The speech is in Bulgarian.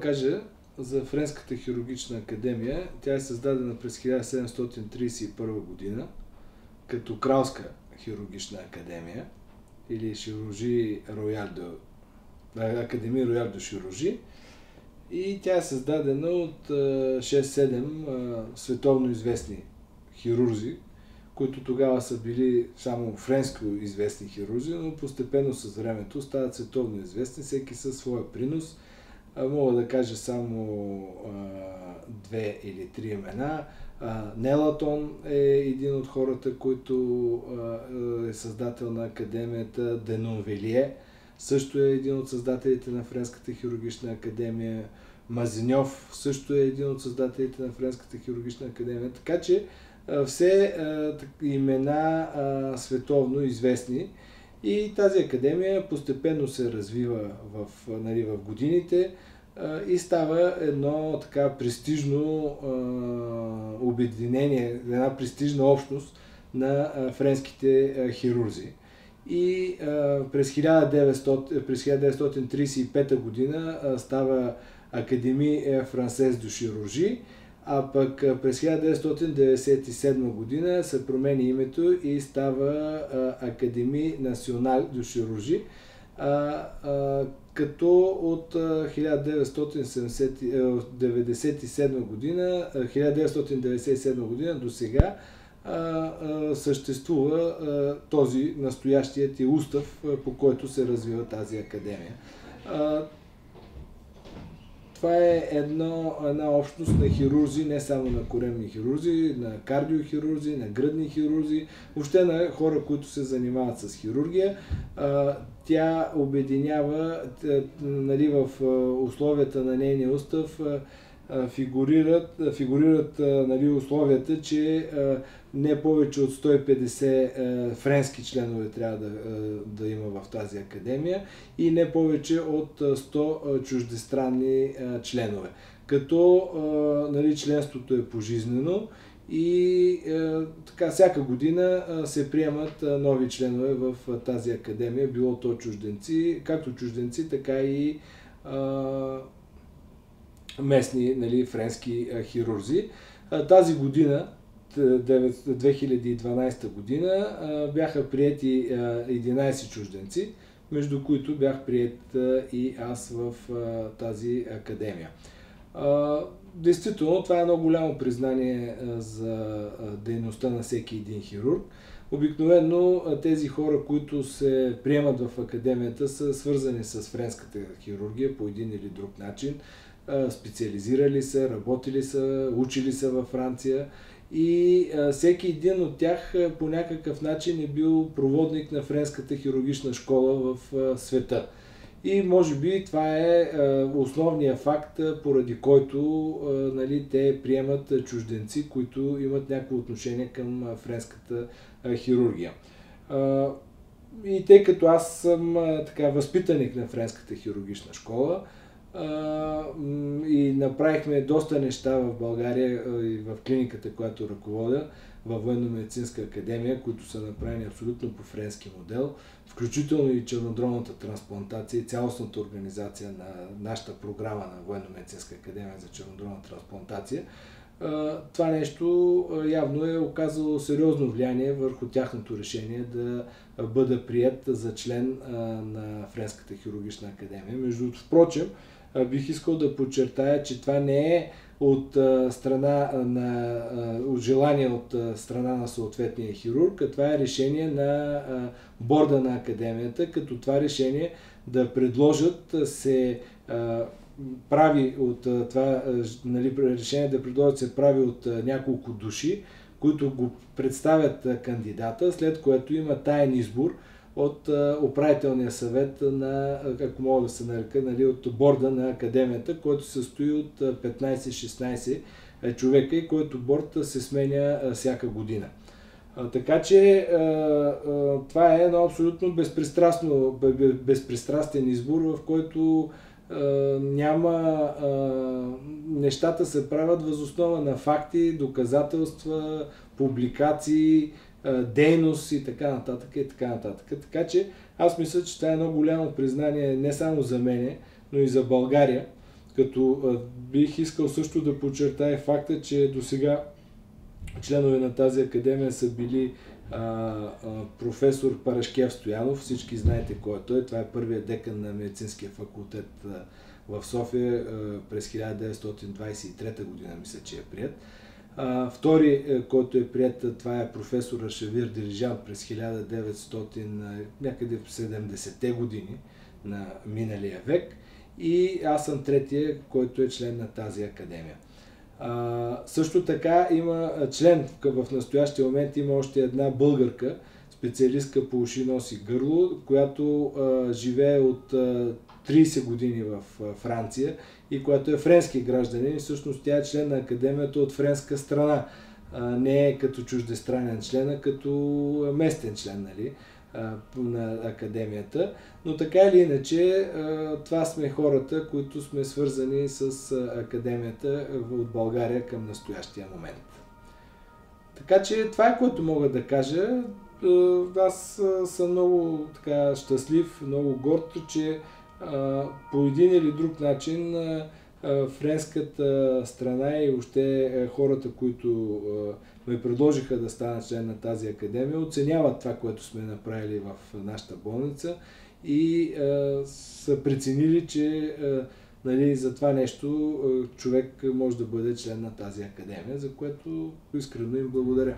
да кажа за Френската хирургична академия. Тя е създадена през 1731 година като Кралска хирургична академия или Академия Роял де Шируржи. И тя е създадена от 6-7 световно известни хирурзи, които тогава са били само френско известни хирурзи, но постепенно с времето стават световно известни, всеки със своя принос. Мога да кажа само 2 или 3 имена. Нелатон е един от хората, който е създател на академията. Денонвелие също е един от създателите на Френската хирургична академия. Мазиньов също е един от създателите на Френската хирургична академия. Така че все имена световно известни. И тази академия постепенно се развива в годините и става едно така престижно обединение, една престижна общност на френските хирурзи. И през 1935 година става Академия Франсез до Шируржи, а пък през 1997 година се промени името и става Академия Национал до Шируржи, като от 1997 година до сега съществува този настоящият устав, по който се развива тази академия. Това е една общност на хирурзи, не само на коремни хирурзи, на кардиохирурзи, на гръдни хирурзи, въобще на хора, които се занимават с хирургия. Тя обединява, в условията на нейния устав, фигурират условията, че не повече от 150 френски членове трябва да има в тази академия и не повече от 100 чуждестранни членове. Като членството е пожизнено и всяка година се приемат нови членове в тази академия, било то чужденци, както чужденци, така и местни френски хирурзи. Тази година, 2012 година, бяха приети 11 чужденци, между които бях приет и аз в тази академия. Действително, това е едно голямо признание за дейността на всеки един хирург. Обикновено тези хора, които се приемат в академията, са свързани с френската хирургия по един или друг начин. Специализирали са, работили са, учили са във Франция и всеки един от тях по някакъв начин е бил проводник на френската хирургична школа в света. И може би това е основният факт, поради който те приемат чужденци, които имат някакво отношение към френската хирургия. И тъй като аз съм възпитаник на френската хирургична школа, и направихме доста неща в България и в клиниката, която ръководя, във Военно-медицинска академия, които са направени абсолютно по френски модел, включително и чернодробната трансплантация и цялостната организация на нашата програма на Военно-медицинска академия за чернодробна трансплантация. Това нещо явно е оказало сериозно влияние върху тяхното решение да бъда приет за член на Френската хирургична академия. Между впрочем, бих искал да подчертая, че това не е от желание от страна на съответния хирург, а това е решение на борда на академията, като това решение да предложат се прави от решение да предложат се прави от няколко души, които го представят кандидата, след което има таен избор от управителния съвет на, ако мога да се нарека, от борда на академията, който се състои от 15-16 човека и който борд се сменя всяка година. Така че това е едно абсолютно безпристрастен избор, в който нещата се правят въз основа на факти, доказателства, публикации, дейност и така нататък и така нататък. Така че аз мисля, че това е едно голямо признание не само за мене, но и за България, Като бих искал също да подчертая факта, че до сега членове на тази академия са били професор Парашкев Стоянов, всички знаете кой е той. Това е първият декан на медицинския факултет в София през 1923 година, мисля, че е приет. Втори, който е прият, това е професор Шавир Дирижан през 1970-те години на миналия век. И аз съм третия, който е член на тази академия. Също така има член, в настоящия момент има още една българка, специалистка по уши, нос и гърло, която живее от 30 години в Франция и която е френски гражданин. И всъщност тя е член на академията от френска страна. Не е като чуждестранен член, а като местен член, нали, на академията. Но така или иначе, това сме хората, които сме свързани с академията от България към настоящия момент. Така че това е, което мога да кажа. Аз съм много така щастлив, много горд, че по един или друг начин френската страна и въобще хората, които ме предложиха да стана член на тази академия, оценяват това, което сме направили в нашата болница и са преценили, че нали, за това нещо човек може да бъде член на тази академия, за което искрено им благодаря.